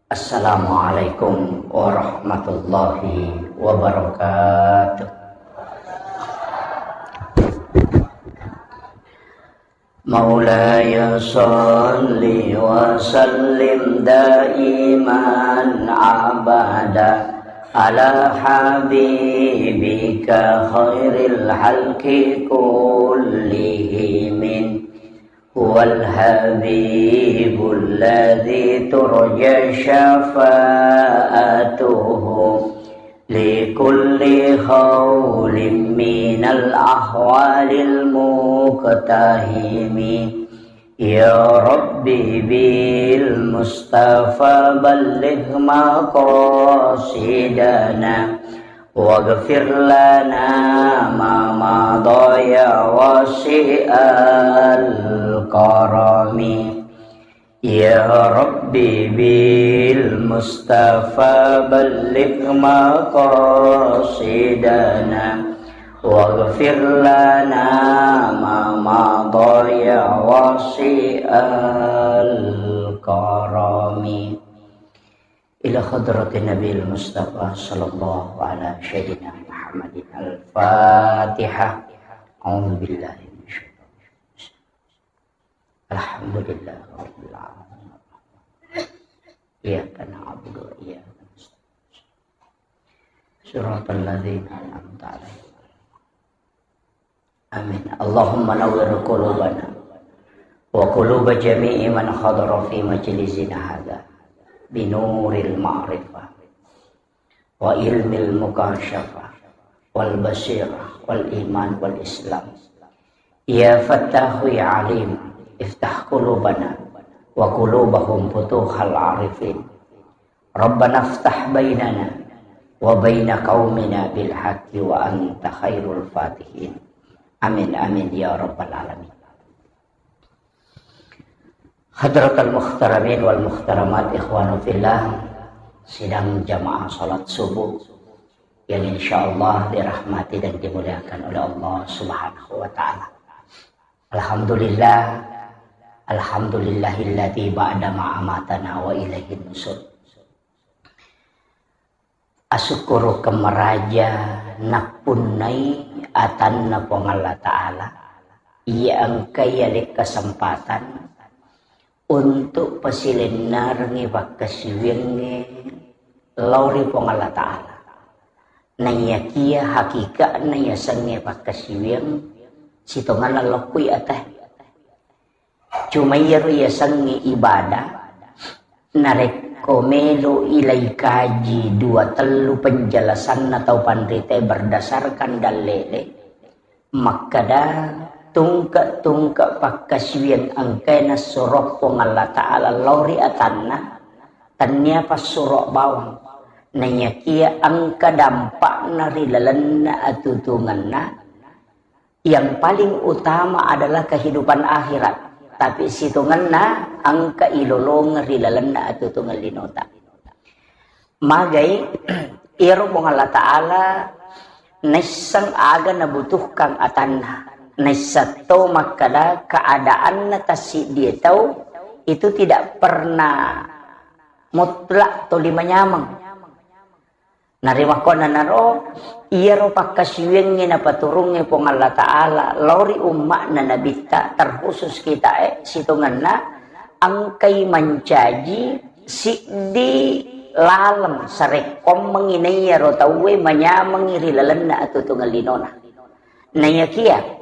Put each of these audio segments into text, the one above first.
Assalamualaikum warahmatullahi wabarakatuh. Maulaya salli wa sallim daiman abada ala habibika khairil halki kullihim. Huwal habibul ladzi turja syafa'atuhu likulli khawlin minal ahwalil muqtahimi. Ya Rabbi bil Mustafa balligh maqasidana waghfir lana ma madaya wasi'al karami. Ya Rabbi bil Mustafa balligh maqasidana waghfir lana ma madaya wasi'al karami. Ila hadratin Nabil Mustafa sallallahu ala sayyidina Muhammadin al-Fatihah. A'udzu billahi minasyaitonir rajim. Alhamdulillah rabbil alamin. Iyyaka na'budu wa iyyaka nasta'in. Shiratal ladzina an'amta 'alaihim. Amin. Allahumma nawwir qulubana wa qulub jami'i man hadara fi majlisina hadza binuril ma'rifah wa ilmil mukashafah wal basirah wal iman wal islam. Ya Fattahu ya Alim, iftah qulubana wa qulubahum futuhal arifin. Rabbana iftah bainana wa baina qaumina bil haqqi wa anta khairul fatihin. Amin amin ya rabbal alamin. Hadratal muhtaramin wal muhtaramat, ikhwanu fillah, sidang jamaah salat subuh yang insyaallah dirahmati dan dimuliakan oleh Allah Subhanahu wa taala. Alhamdulillah, alhamdulillahilladzi ba'da ma amatana wa ilaihin nusur. Asyukuru kemeraja napunai atanna Allah taala yang kaya kesempatan untuk pasilinar ngibak kasiwenge lauri pong Allah Ta'ala naya kia hakika naya sange pak kasiweng sitongan lalokui atah cuma yaru ya sange ibadah narek komelo ilai kaji dua telu penjelasan atau pandrite berdasarkan dalile makada tungka pakaswian angkena surok pong Allah Ta'ala lauri atanna tanya pas surok bawang nanya kia angka dampak nari lalanna atutunganna yang paling utama adalah kehidupan akhirat tapi situnganna angka ilolong nari lalanna atutungan linota magai iro pong Allah Ta'ala nesang aga nabutuhkan atanna Nesato makada keadaan natasi dia tahu itu tidak pernah mutlak to lima nyamang. Narimako na naro iya ro pakasiyeng na paturunge pong Allah Ta'ala lauri umma na nabita terkhusus kita situngan na ang kay mancaji si di lalam sarekom menginaya ro tawe manyamang irilalan na atutungan linona. Nayakia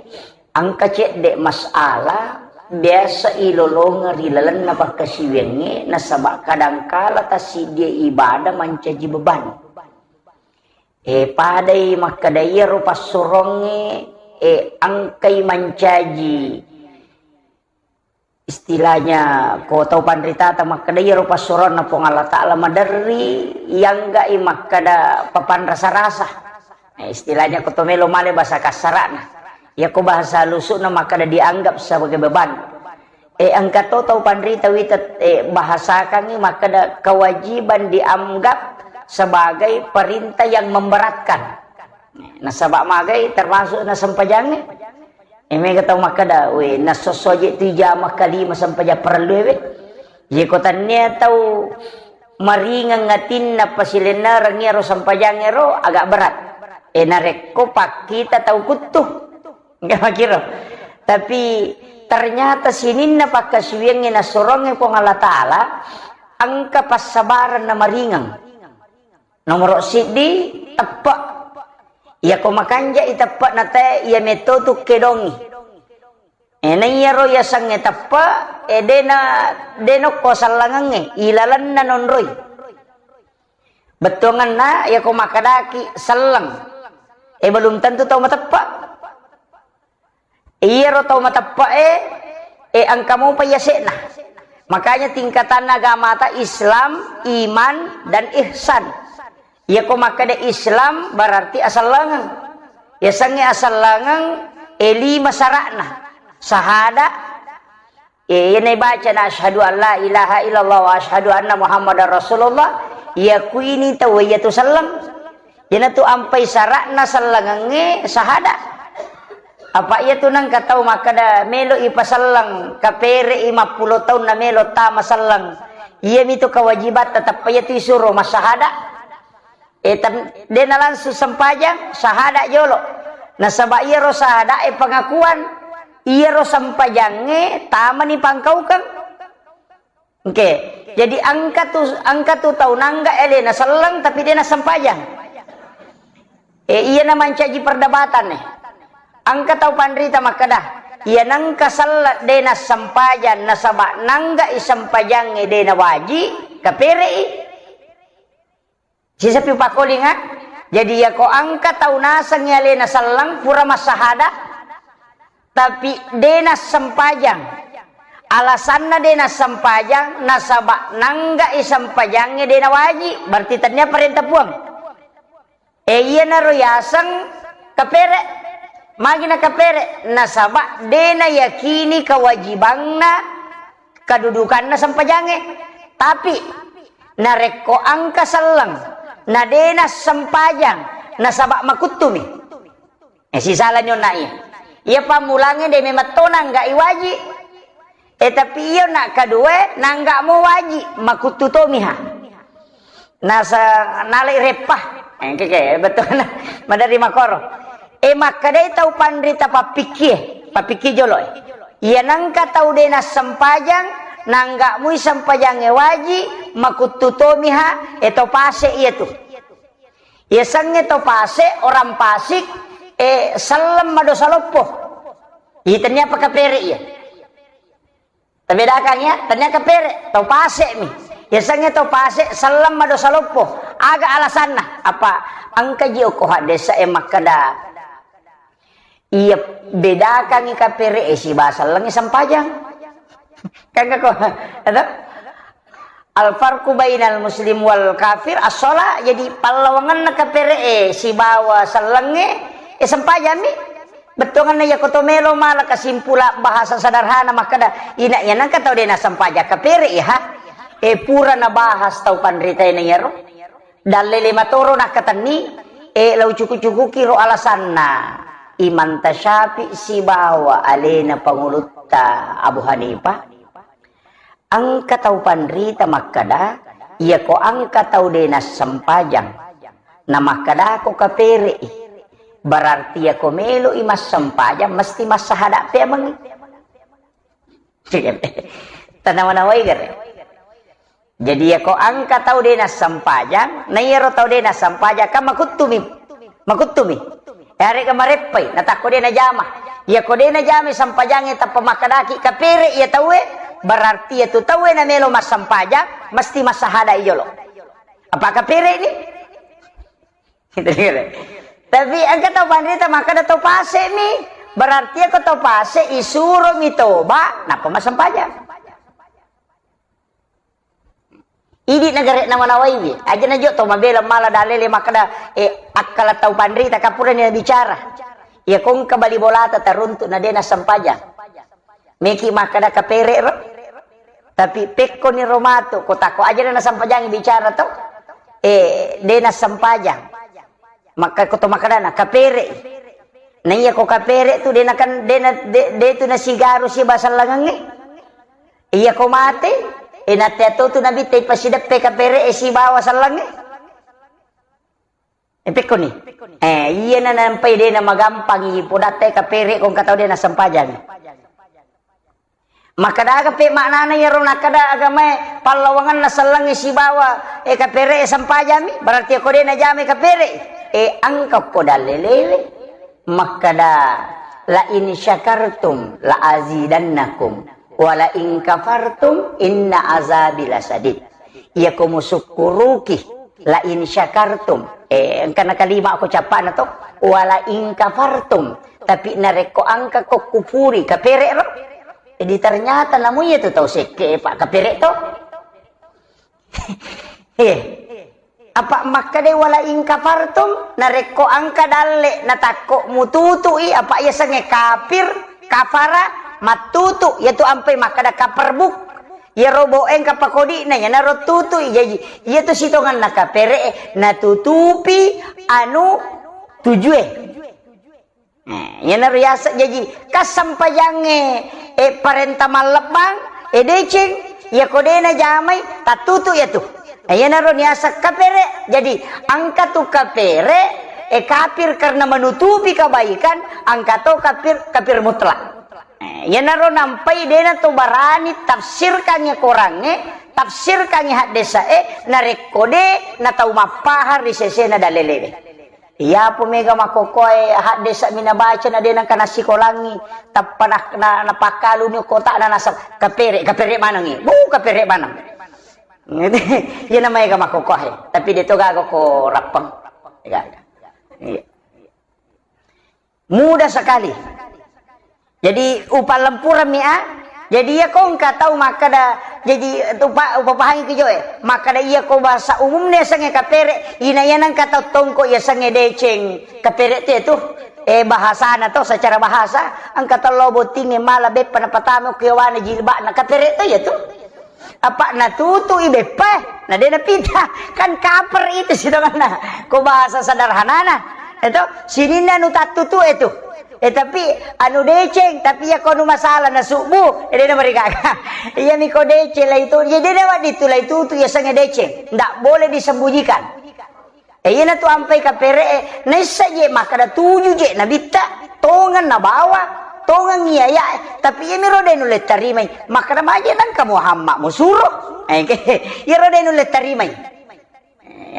ang kacet de masala biasa ilolong rilalan na pagkasiwenge na sabak kadangkala tasi dia ibadah mancaji beban padai makadaya rupa suronge angkai mancaji istilahnya ko tau pandrita ta makadaya rupa suron na pong Allah Ta'ala madari yang ga makada papan rasa-rasa istilahnya ko tumelo male bahasa kasarana ya ko bahasa lusuk na makada dianggap sebagai beban angkat tahu pandrita witat bahasa kami makada kewajiban dianggap sebagai perintah yang memberatkan nasabak magai termasuk na sampajang Eme kata makada we nasosoje 3 kali masampaja perlu we. Je kota ne tahu maringang ngatin na pasilena rangero sampajangero agak berat. Nareko pakita tahu kutu. Enggak makiro. Tapi ternyata sinin na pakaswiyang na sorong po Allah Ta'ala ang kapasabaran na maringang. Nomor sidi tepak. Ya ko makanja itapak na te ya metodo kedongi. Nayaro ya sang etapa deno ko salangang ilalan na nonroy. Betongan na ya ko makadaki salang. Belum tentu tahu matapa. Iyaro tahu matapa ang kamu payasena. Makanya tingkatan agama ta Islam, iman dan ihsan. Ya ko makada Islam berarti asal langang. Ya sange asal langang 5 syaratna. Sahada ini baca na asyhadu an la ilaha illallah wa asyhadu anna muhammadar rasulullah ya ku ini tawiyatu sallam yana tu ampai syaratna sallangange sahada apa ia tu nang katau makada melo ipasallang kapere 50 tahun na melo tama sallang iya mito kewajibat tetap ia tu isuruh masahada dena langsung sempajang sahada jolo nasaba iya ro sahada pengakuan iya ro sampajange tama ni pangkau kang. Oke. Jadi angka tu tahu nangga elena selang tapi dia na sampajang. Iya na mancaji perdebatan Angka tahu pandrita makadah. Iya nangka salat dia na sampajan nasaba nangga isampajange dia na waji kapere. Sisa pi pakolinga. Jadi ya ko angka tahu nasang elena selang pura masahada. Tapi dena sempajang alasanna dena sempajang nasaba nangga isampajangnya dena waji berarti tanya perintah puang iya na royasang kapere magina kapere nasaba dena yakini kewajibangna kedudukanna sempajangnya tapi nareko angka selang na dena sempajang nasaba makutumi si salah nyonai ia pamulangnya dia mematona enggak iwaji. Tapi ia nak kedua nangga mau waji makututomiha. Nasa nalai repah. Betul na. Madari makoro. Makadai tahu pandrita papikir jolo. Ia nangka tahu dia na sempajang nangga mu sampajang waji makututomiha pase ia tu. Ia sange pase orang pasik salam madosa lopo. Itanya apa kapere ya? Terbedakan ya, tanya kapere, tau pase mi. Biasanya tau pase salam madosa lopo. Agak alasan nah apa? Angka jio ko desa makada. Iya bedakan ni kapere si bahasa langi sampajang. Kan ko ada? Al farqu bainal muslim wal kafir as-shalah jadi palawangan na kapere si bawa salange sempajami betongan ya kotomelo malah kasimpula bahasa sederhana makada ina ya nang katau dena sempaja kapere ya pura na bahas tau pandrita ina yaro dalele matoro nak katani lau cuku-cuku kiro alasanna iman tasyafi si bawa alena pangulutta Abu Hanifah ang katau pandrita makada iya ko ang katau dena sempajang na makada ko kapere berarti ya komelo imas sampaja mesti mas sahada pe amang tanawanawai gare jadi ya ko angka tau dena sampaja na yero tau dena sampaja ka makutumi hari kamarepai natako dena jama ya ko dena jama sampajang eta pemakadaki kapere ya tawe berarti ya tu tawe na melo mas sampaja mesti mas sahada ijolo apa kapere ini tapi angka tau pandrita maka da tau pase mi berarti ako tau pase isuro mi toba na pemasampajang idi negara namanawai wi aja na jo to mabela mala dalele maka da akala tau pandrita kapura ni bicara ya kung kabali bolata taruntu na dena sampajang meki maka da kapere ro tapi pekko ni romato kotako aja na sampajang bicara to dena sampajang maka koto makadana kapere nanya ko kapere tu dena kan dena de tu na sigaro si basal langange iya ko mate Nateto tu nabi tay pasidap pe kapere si bawa salang epek ko ni. Iya na nampay din na magampang ipudate kapere kung kataw din na sampajan. Makada kape maknana yaro nakada agama palawangan na salang si bawa kapere sampajami berarti ko din na jami kapere angkap ko dalelele makada la in syakartum la azidannakum wala in kafartum inna azabi lasadid. Iya kumusukuruki la in syakartum karena kalima aku capa na to wala in kafartum tapi nareko angka ko kufuri kapere ro jadi ternyata namu ya tu tau seke pak kapere to apa maka de wala in kafartum nareko angka dalle natako mututui apa ya sange kafir kafara matutu yaitu ampai makada kaperbuk ya roboeng kapakodi na ya naro tutu jadi ya tu sitongan na kapere na tutupi anu tujue ya naro yasa jadi kasampajange parenta malebang deceng ya kodena jamai tatutu ya tu ya naro niasa kapere jadi angka tu kapere kafir karena menutupi kebaikan angka tu kafir mutlak. Ya naro nampai dena to barani tafsirkannya korangnya tafsirkannya hak desa narekode na tau mapahar di sesena dalelele ya pemega makokoy hak desa mina baca na dena kana sikolangi tapanah na pakalu ni kota na nasab kapere mana ngi kapere mana ya namanya makokoy tapi dito gago ko rapang mudah sekali. Jadi upah lempura jadi ya kau nggak tahu maka dah jadi upah pahangi kejo maka dah iya kau bahasa umumnya sange kapere inayanan kata tongko ya sange deceng kapere itu bahasa na to secara bahasa angkata lobo tinge malah be panapatamo kiawana jilba na kapere itu ya tuh apa na tutu ibepa na dena pita kan kaper itu sih mana kau bahasa sederhana na itu sini na nu tatutu itu tapi anu deceng tapi ya kono masalah na subuh na mereka iya mi ko deceng lah itu jadi lewat itu lah itu ya sange deceng ndak boleh disembunyikan iya na tu ampai kapere na saje maka da tuju je na bitta tongan na bawa tongan iya ya tapi ya mi rode nu le tarimai maka da maje dan ka Muhammad musuruh ya rode nu le tarimai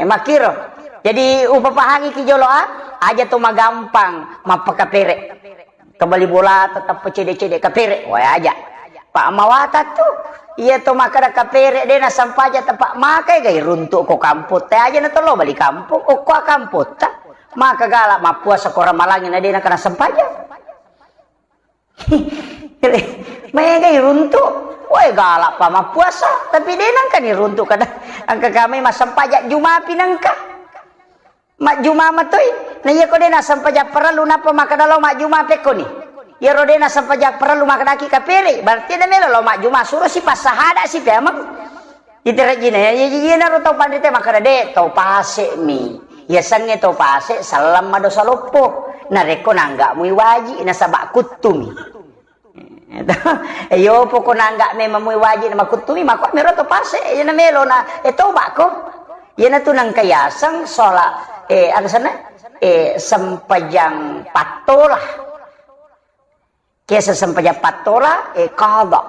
makiro jadi upapahangi kijoloa aja tuh mah gampang mapa kapere kembali bola tetap pecede-cede kapere wah aja pak mawata tuh iya tuh maka kapere dena sampaja tepak makai gai runtuk ko kamput teh aja na tolo balik kampung ko kamput ta maka galak mapua sekora malangin dena kana sampaja gai runtuk wah galak pa mapuasa tapi dena kan runtuk kada angka kami mas sampaja juma pinangka mak juma matoy na iya ko dena sampaja perlu napa maka dalo mak juma peko ni ya rodena sampaja perlu maka daki kapere berarti na melo lo mak juma suruh si pasahada si temang iterajina ya na ro tau pandite maka de tau pase mi ya sange tau pase salam mado salopo na reko nangga mui waji na sabak kutumi yo poko nangga me mamui waji na makutumi mako mero tau pase ya na melo na tau bako ya na tunang kayasang sola ada sana sempajang patola kesa sempajang patola kada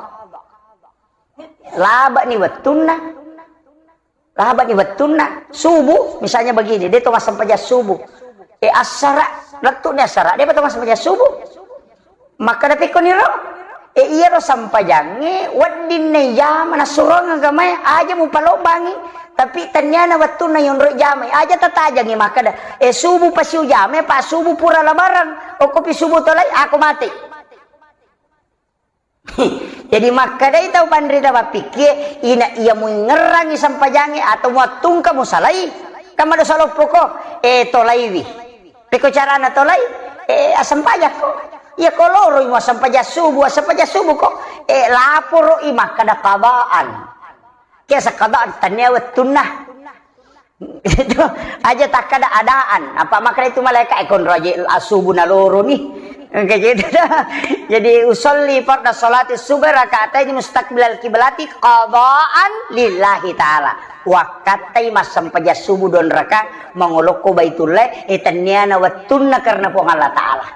laba ni watuna subuh misalnya begini dia tuh sempajang subuh asara letunya asara dia tuh sempajang subuh maka tapi koniro iya ro sampajange wadinne jamana surong agama aja mu palobangi tapi ternyata waktu na yung jamai aja tatajangi maka dah subuh pasiu jame pas subuh pura labaran o kopi subuh tolai aku mati jadi maka dah itu pandrita bapikir ina iya mu ngerangi sampajangi atau mu tungka mu salai kama do salo poko tolai wi peko carana tolai asam pajak ko ya koloro mo asam pajak subuh kok lapor i maka dah kabaan kesa kadaan tanya watuna Itu aja tak ada adaan. Apa makna itu malaikat ikon rajil asubu naloro nih. Kayak gitu dah. Jadi usolli fardhu salati subuh rakaatain mustaqbilal kiblati qadaan lillahi taala. Wakatai masam paja subuh don raka mangoloko baitullah itaniana wattunna karena po Allah taala.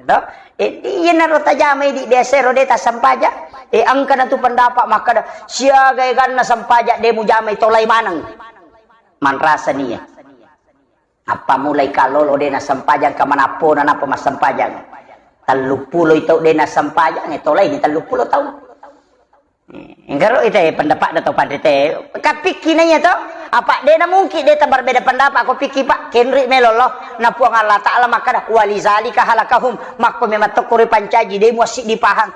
Itu iya naro tajamai di desero deta sampaja. Angka na tu pendapat maka siaga ganna sampaja demu jamai tolai manang. Man rasa niya. Apa mulai kalolo dena sampajang kamanapo na napa mas sampajang. 30 ito dena sampajang ito lay ni 30 taon. Engkaro ito pendapat dato padre te. Kapiki na niya to. Apa dena mungkin deta berbeda pendapat ako piki pak kenri melolo na puang Allah taala maka walizalika halakahum makko mematokuri pancaji demu asik dipahang.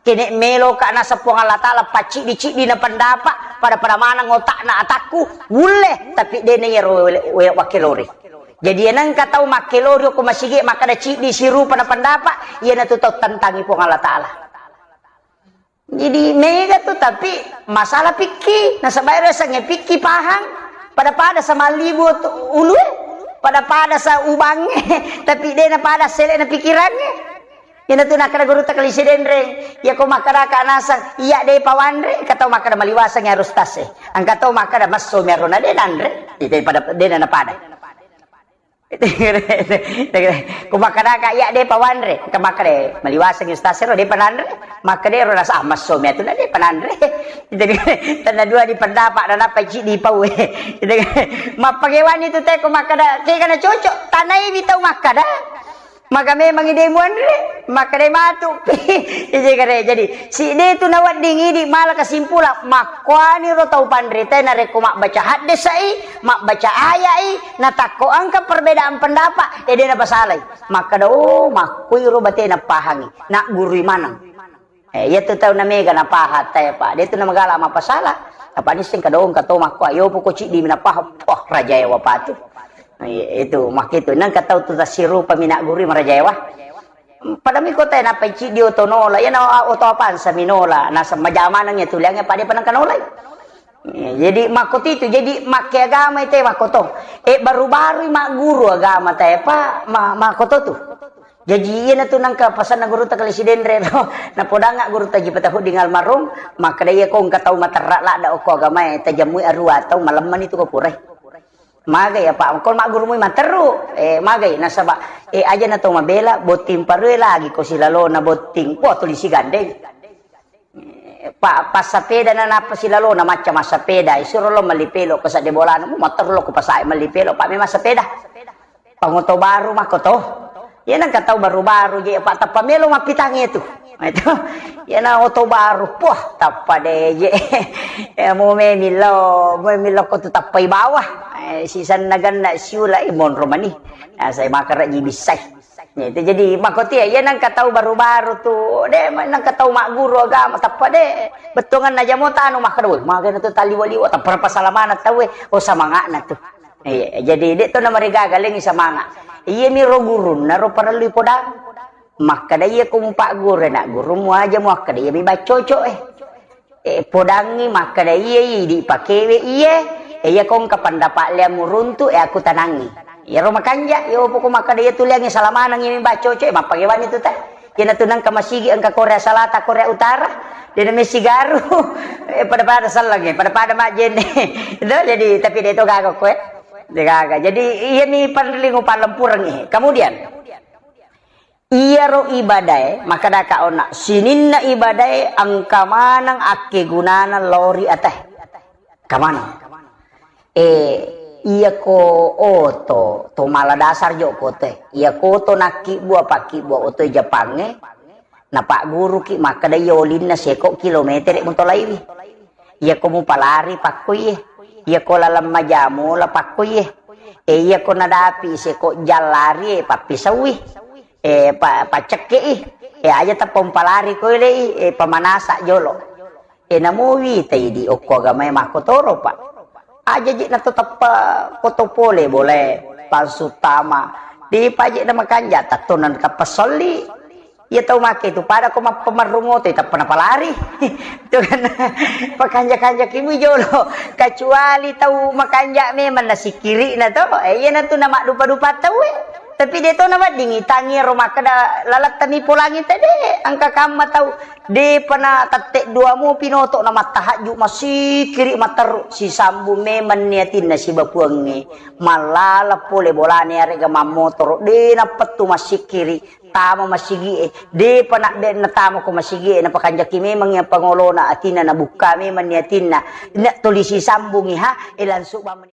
Kini melo ka na sa puang Allah taala paci di na pendapat pada mana ngotak na ataku wule tapi dena yero wakilori. Jadi yang kata makilori ko masigi maka da di siru pada pendapat ia na tutau tantangi puang Allah taala. Jadi mega tu tapi masalah piki na sabay sa ngepiki pahang pada sama libu ulu pada sa ubang tapi dia na pada sele na pikirannya. Yan tu nakara guru ta kalisiden re ya ko makara ka nasang iya de pawandre kataw makara maliwasang ya rustas ang kataw makara maso meron na de andre ite pada de na pada kumakara ka iya de pawandre kamakare maliwasang ya rustas ro de panandre makade ro nasa maso me tu na de panandre jadi tanda dua di pendapat dan apa ci di pawe jadi mapagewan itu te kumakara kay kana cocok tanai bitaw makada maka memang ide muanre maka de matu jadi si ide tu nawat dingi di malah kesimpulan makwani ro tau pandrite na reko mak baca hadis sai mak baca ayai na takko angka perbedaan pendapat ide na pasalai maka do makui ro bate na pahangi nak guru manang ya tu tau na mega na pahat tay pa de tu na magala mapasala apa ni sing kadong kato makwa yo poko ci di na pahap raja ya wapatu. Itu mak itu nang katau tu tasiru pamina guri marajawa pada mi kota na paici dio tonola ya na oto apaan sa minola nasa majamanan nya tuliangnya pada panang kanolay jadi makot itu jadi make agama ite makoto baru-baru mak guru agama tae pa makoto tu jadi iya na tu nang kapasan na guru ta kalisiden re na podanga guru ta jipatahu dingal marum maka daya ko katau materra la da ko agama ta jamui arua tau malaman itu ko purai magay apa kon mak guru mo materu magay nasa ba aja na to mabela boting paru lagi ko sila lo na boting po tulisi gandeng pasapeda na napa sila lo na macha masapeda isuro lo malipelo ko sa debolano mo materu ko pasay malipelo pa may masapeda pangoto baru makoto yan ang kataw baru-baru je pa tapamelo mapitang ito ito yan ang oto baru po tapade je mo milo ko to tapay bawah sisan nagan na siula mon romani saya makara jibisay itu jadi makoti yan ang kataw baru-baru tu de nang kataw mak guru agama tapade betungan na jamota anu makadul magana to taliwaliwa tapara pasalaman at tawe o sa mga na to jadi dito na marigagaling sa mga iya mi ro guru na ro paralu podang maka daya kumpa guru na guru mo aja mo kada iya mi bacoco podangi maka daya di pakewe iya kong kapandapat liam muruntu aku tanangi iya ro makanja yo poko maka daya tuliangi salamanang iya mi bacoco mapagewan itu ta kina tunang kamasigi ang ka Korea Salata Korea Utara dia na sigaru pada salang pada majen jadi tapi dia to gagok ko jadi iya ni panlingo palampurang kemudian iya ro ibadah maka da kaona sinin na ibadah ang kamanang ake gunana lori ateh kamana iya ko oto to mala dasar jo ko teh iya ko to naki bua paki bua oto Japange na pak guru ki maka da yolin na seko kilometer muntolai iya ko mo palari pakoy iya ko lalam majamu lapakoy iya ko nadapi seko jalari papisawi paceke aja ta pompalari ko le pamanasa jolo namuwi tay di okko gamay makotoro pa aja ji na to tappa potopole boleh palsu tama di paje na makanja tatunan kapasoli Ya tahu make itu pada ko mapamarungo itu pernah palari. Itu kan pakanja-kanja kimi jolo. Kecuali tahu makanja memang nasi kiri na to. Iya na to na dupa-dupa tahu Tapi dia tahu nama dingi tangi rumah kada lalat tani pulangi tadi. Angka kama tahu de pernah tatek dua mu pinoto nama tahaju masih kiri mater si sambu memang niatin na si bapuangi. Malala pole bolane arega mamotor de na petu masih kiri. Tama masigi de panak de na tama ko masigi na pakanjaki memang yang pangolo na atina na buka memang niatin na tulisi sambungi ha ilan suba